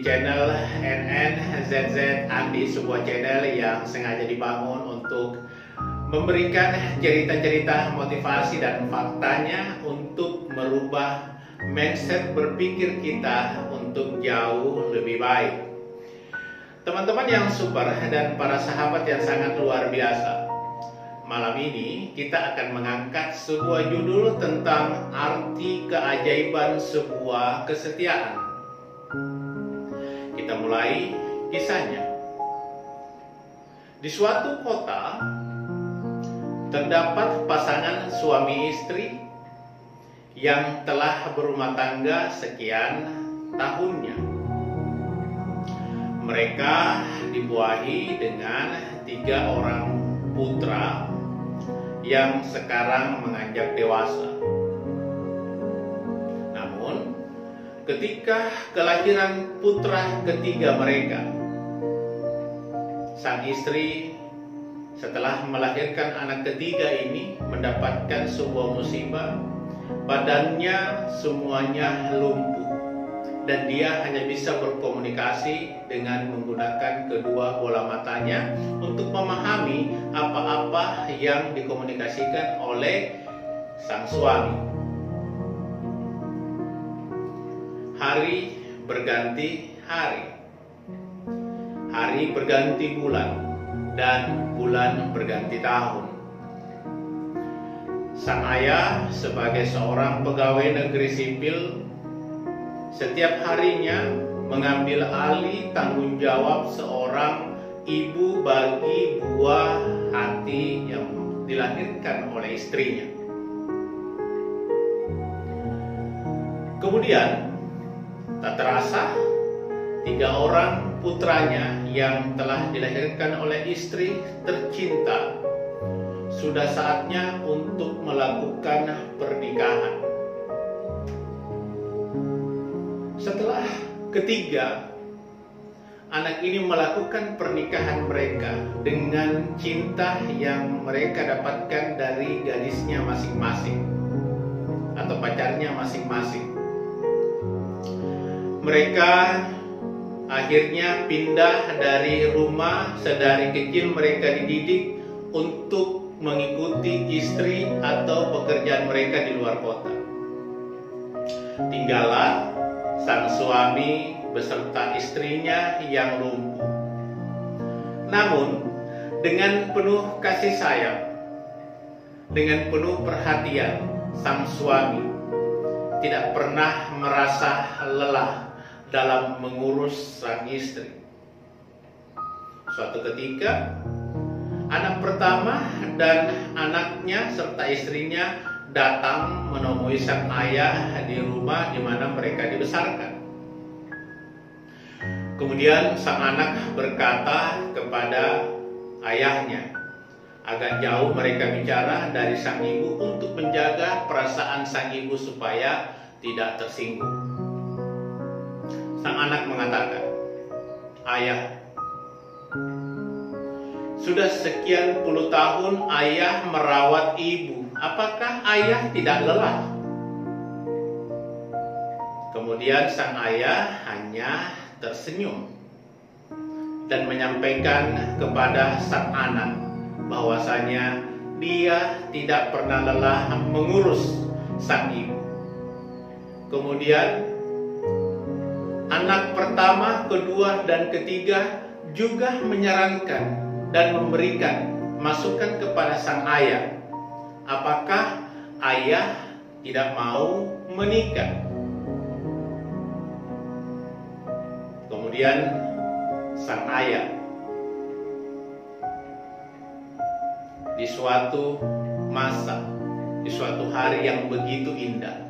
channel NNZZ Andi, sebuah channel yang sengaja dibangun untuk memberikan cerita-cerita motivasi dan faktanya untuk merubah mindset berpikir kita untuk jauh lebih baik. Teman-teman yang super dan para sahabat yang sangat luar biasa, malam ini kita akan mengangkat sebuah judul tentang arti keajaiban sebuah kesetiaan. Kita mulai kisahnya. Di suatu kota terdapat pasangan suami istri yang telah berumah tangga sekian tahunnya. Mereka dibuahi dengan 3 orang putra yang sekarang menganjak dewasa. Namun, ketika kelahiran putra ketiga mereka, sang istri setelah melahirkan anak ketiga ini mendapatkan sebuah musibah. Badannya semuanya lumpuh dan dia hanya bisa berkomunikasi dengan menggunakan kedua bola matanya untuk memahami apa-apa yang dikomunikasikan oleh sang suami. Hari berganti hari, hari berganti bulan, dan bulan berganti tahun. Sang ayah sebagai seorang pegawai negeri sipil setiap harinya mengambil alih tanggung jawab seorang ibu bagi buah hati yang dilahirkan oleh istrinya. Kemudian tak terasa 3 orang putranya yang telah dilahirkan oleh istri tercinta sudah saatnya untuk melakukan pernikahan. Setelah ketiga anak ini melakukan pernikahan mereka dengan cinta yang mereka dapatkan dari gadisnya masing-masing atau pacarnya masing-masing, mereka akhirnya pindah dari rumah sedari kecil mereka dididik untuk mengikuti istri atau pekerjaan mereka di luar kota. Tinggallah sang suami beserta istrinya yang lumpuh. Namun, dengan penuh kasih sayang, dengan penuh perhatian, sang suami tidak pernah merasa lelah dalam mengurus sang istri. Suatu ketika, anak pertama dan anaknya serta istrinya datang menemui sang ayah di rumah di mana mereka dibesarkan. Kemudian sang anak berkata kepada ayahnya, agak jauh mereka bicara dari sang ibu untuk menjaga perasaan sang ibu supaya tidak tersinggung. Sang anak mengatakan, ayah, sudah sekian puluh tahun ayah merawat ibu. Apakah ayah tidak lelah? Kemudian sang ayah hanya tersenyum dan menyampaikan kepada sang anak bahwasanya dia tidak pernah lelah mengurus sang ibu. Kemudian anak pertama, kedua, dan ketiga juga menyarankan dan memberikan masukan kepada sang ayah. Apakah ayah tidak mau menikah? Kemudian sang ayah di suatu masa, di suatu hari yang begitu indah,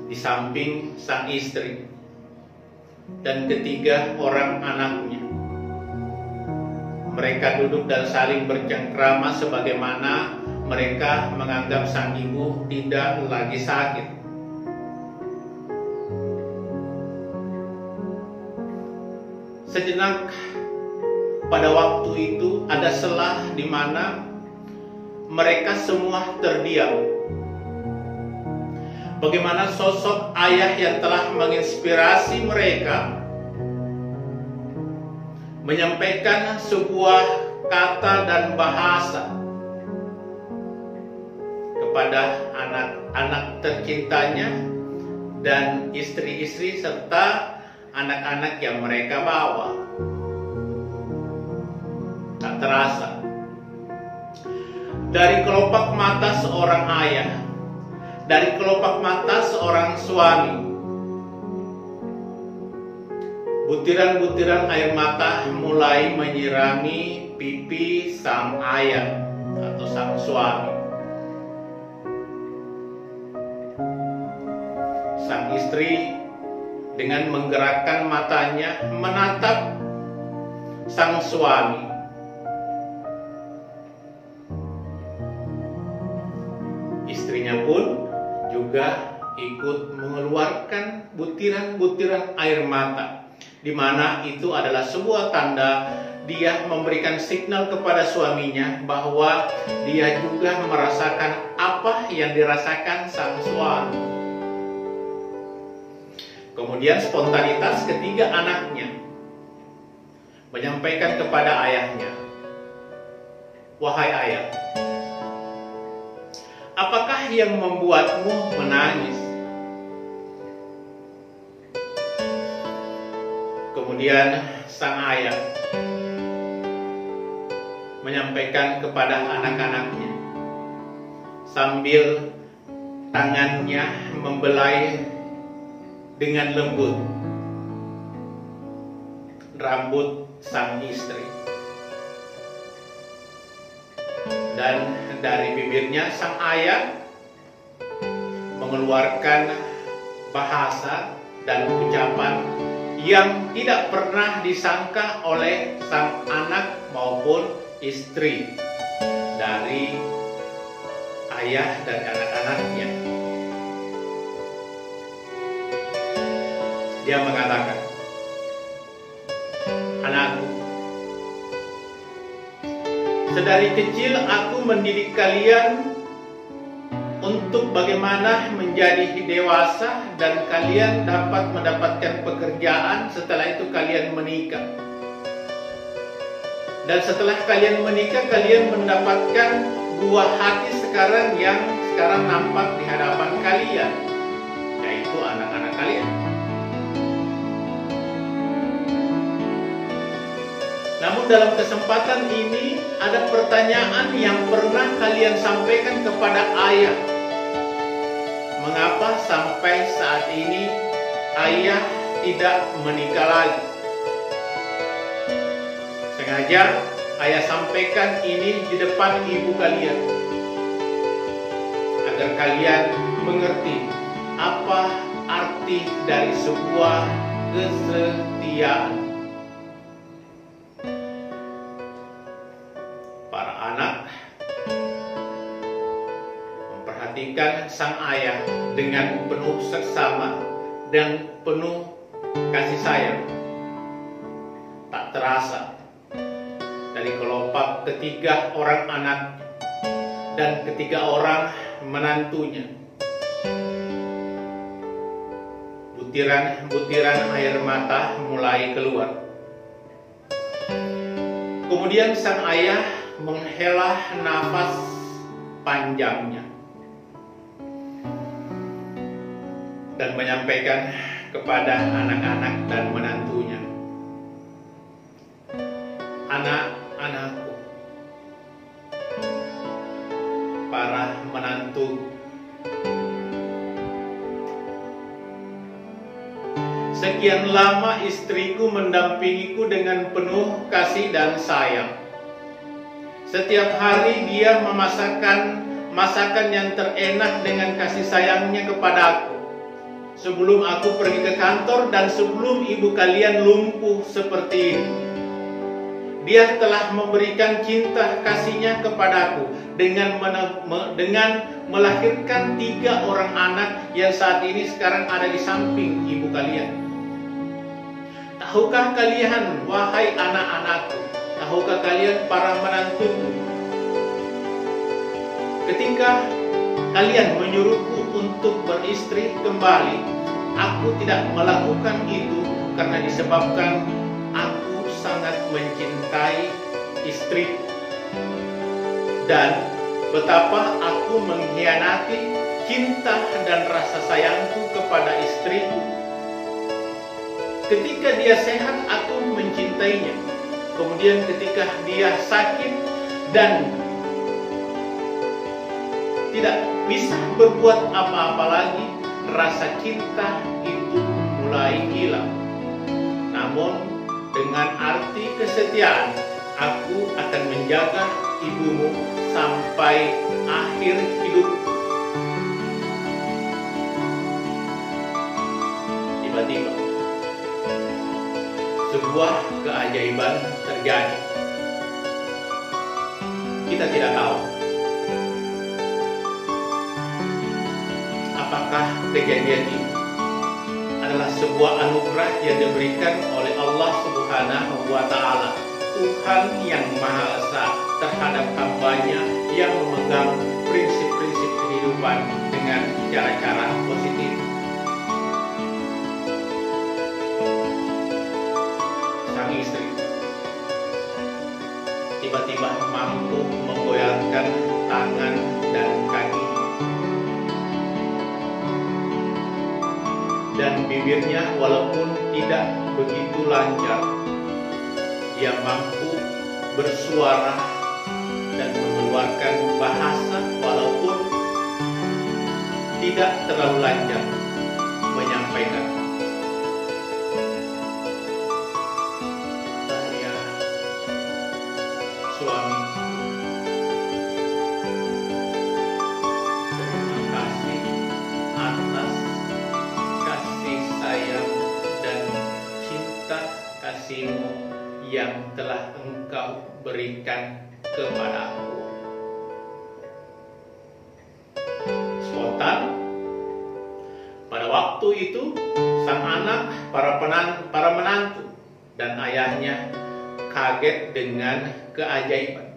di samping sang istri dan ketiga orang anaknya, mereka duduk dan saling bercengkrama sebagaimana mereka menganggap sang ibu tidak lagi sakit. Sejenak pada waktu itu ada selah di mana mereka semua terdiam. bagaimana sosok ayah yang telah menginspirasi mereka menyampaikan sebuah kata dan bahasa kepada anak-anak tercintanya dan istri-istri serta anak-anak yang mereka bawa. Tak terasa, dari kelopak mata seorang ayah, dari kelopak mata seorang suami, butiran-butiran air mata mulai menyirami pipi sang ayah atau sang suami. Sang istri dengan menggerakkan matanya menatap sang suami. Istrinya pun juga ikut mengeluarkan butiran-butiran air mata, di mana itu adalah sebuah tanda dia memberikan signal kepada suaminya bahwa dia juga merasakan apa yang dirasakan sang suami. Kemudian spontanitas ketiga anaknya menyampaikan kepada ayahnya, "Wahai ayah, apakah yang membuatmu menangis?" Kemudian sang ayah menyampaikan kepada anak-anaknya sambil tangannya membelai dengan lembut rambut sang istri, dan dari bibirnya sang ayah mengeluarkan bahasa dan ucapan yang tidak pernah disangka oleh sang anak maupun istri dari ayah dan anak-anaknya. Dia mengatakan, "Anakku, sedari kecil aku mendidik kalian untuk bagaimana menjadi dewasa dan kalian dapat mendapatkan pekerjaan setelah itu kalian menikah. Dan setelah kalian menikah, kalian mendapatkan buah hati yang sekarang nampak di hadapan kalian, yaitu anak-anak kalian. Namun dalam kesempatan ini ada pertanyaan yang pernah kalian sampaikan kepada ayah. Mengapa sampai saat ini ayah tidak menikah lagi? Sengaja ayah sampaikan ini di depan ibu kalian, agar kalian mengerti apa arti dari sebuah kesetiaan. Para anak memperhatikan sang ayah dengan penuh seksama dan penuh kasih sayang. Tak terasa, dari kelopak ketiga orang anak dan ketiga orang menantunya, butiran-butiran air mata mulai keluar. Kemudian sang ayah menghela nafas panjangnya dan menyampaikan kepada anak-anak dan menantunya, "Anak-anakku, para menantu, sekian lama istriku mendampingiku dengan penuh kasih dan sayang. Setiap hari dia memasakkan masakan yang terenak dengan kasih sayangnya kepadaku. Sebelum aku pergi ke kantor dan sebelum ibu kalian lumpuh seperti ini, dia telah memberikan cinta kasihnya kepadaku dengan melahirkan 3 orang anak yang saat ini sekarang ada di samping ibu kalian. Tahukah kalian, wahai anak-anakku, tahukah kalian para menantuku, ketika kalian menyuruhku untuk beristri kembali, aku tidak melakukan itu karena disebabkan aku sangat mencintai istri dan betapa aku mengkhianati cinta dan rasa sayangku kepada istriku. Ketika dia sehat, aku mencintainya. Kemudian ketika dia sakit dan tidak bisa berbuat apa-apa lagi, rasa cinta itu mulai hilang. Namun dengan arti kesetiaan, aku akan menjaga ibumu sampai akhir hidup. Tiba-tiba sebuah keajaiban terjadi. Kita tidak tahu apakah kejadian ini adalah sebuah anugerah yang diberikan oleh Allah Subhanahu wa Ta'ala, Tuhan yang Maha Esa, terhadap hamba-Nya yang memegang prinsip-prinsip kehidupan dengan cara-cara positif. Sang istri tiba-tiba mampu menggoyangkan tangan dan kaki, dan bibirnya walaupun tidak begitu lancar, dia mampu bersuara dan mengeluarkan bahasa walaupun tidak terlalu lancar menyampaikan. Saya suami, terima kasih atas kasih sayang dan cinta kasih-Mu yang telah Engkau berikan kepadaku. Spontan pada waktu itu, sang anak, para menantu dan ayahnya kaget dengan keajaiban.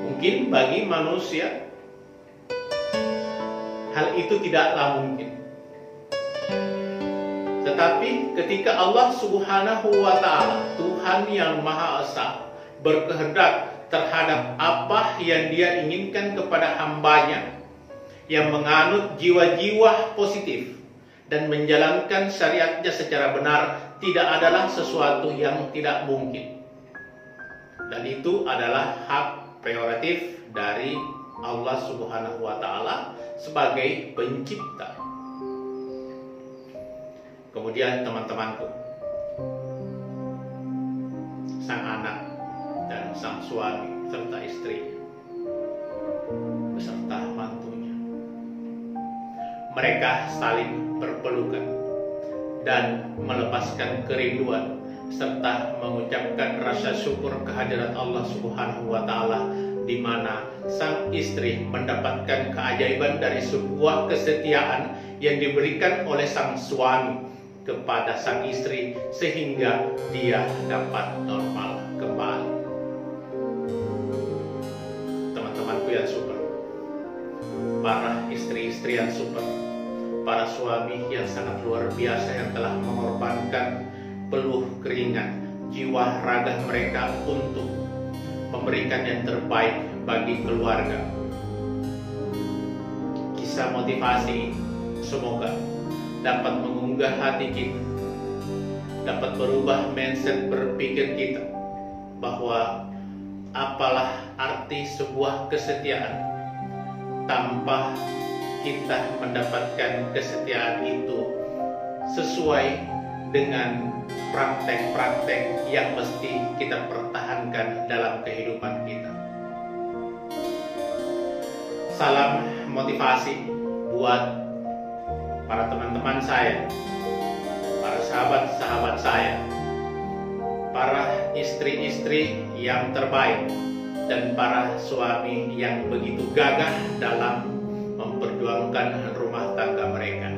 Mungkin bagi manusia hal itu tidaklah mungkin. Tetapi ketika Allah Subhanahu wa Ta'ala, Tuhan yang Maha Esa, berkehendak terhadap apa yang Dia inginkan kepada hamba-Nya yang menganut jiwa-jiwa positif dan menjalankan syariatnya secara benar, tidak adalah sesuatu yang tidak mungkin. Dan itu adalah hak prerogatif dari Allah Subhanahu wa Ta'ala sebagai pencipta. Kemudian teman-temanku, sang anak dan sang suami serta istrinya beserta mantunya, mereka saling berpelukan dan melepaskan kerinduan serta mengucapkan rasa syukur kehadirat Allah Subhanahu wa Ta'ala, di mana sang istri mendapatkan keajaiban dari sebuah kesetiaan yang diberikan oleh sang suami kepada sang istri sehingga dia dapat normal kembali. Teman-temanku yang super, para istri-istri yang super, para suami yang sangat luar biasa yang telah mengorbankan peluh keringat jiwa raga mereka untuk memberikan yang terbaik bagi keluarga. Kisah motivasi semoga dapat mengunggah hati kita, dapat berubah mindset berpikir kita bahwa apalah arti sebuah kesetiaan tanpa kita mendapatkan kesetiaan itu sesuai dengan praktek-praktek yang mesti kita pertahankan dalam kehidupan kita. Salam motivasi buat para teman-teman saya, para sahabat-sahabat saya, para istri-istri yang terbaik, dan para suami yang begitu gagah dalam memperjuangkan rumah tangga mereka.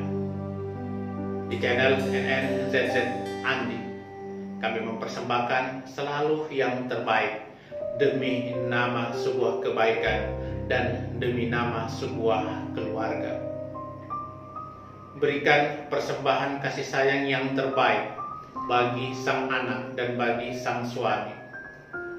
Di channel NNZZ Andi, kami mempersembahkan selalu yang terbaik demi nama sebuah kebaikan dan demi nama sebuah keluarga. Berikan persembahan kasih sayang yang terbaik bagi sang anak dan bagi sang suami.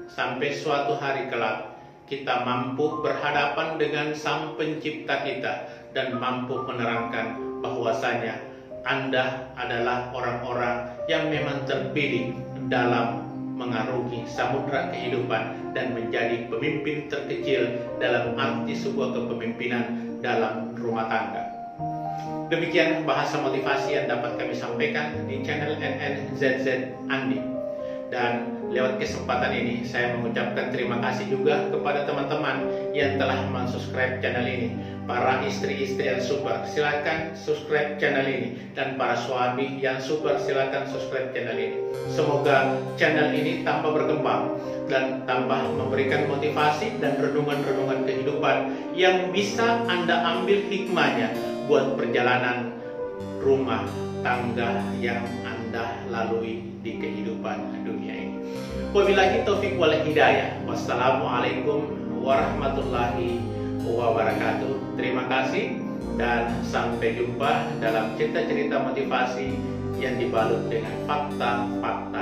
Sampai suatu hari kelak kita mampu berhadapan dengan sang pencipta kita dan mampu menerangkan bahwasanya Anda adalah orang-orang yang memang terpilih dalam mengarungi samudra kehidupan dan menjadi pemimpin terkecil dalam arti sebuah kepemimpinan dalam rumah tangga. Demikian bahasa motivasi yang dapat kami sampaikan di channel NNZZ Andi. Dan lewat kesempatan ini saya mengucapkan terima kasih juga kepada teman-teman yang telah mensubscribe channel ini. Para istri-istri yang super, silakan subscribe channel ini. Dan para suami yang super, silakan subscribe channel ini. Semoga channel ini tambah berkembang dan tambah memberikan motivasi dan renungan-renungan kehidupan yang bisa Anda ambil hikmahnya buat perjalanan rumah tangga yang Anda lalui di kehidupan dunia ini. Wabillahi taufik wal hidayah. Wassalamualaikum warahmatullahi wabarakatuh. Terima kasih dan sampai jumpa dalam cerita-cerita motivasi yang dibalut dengan fakta-fakta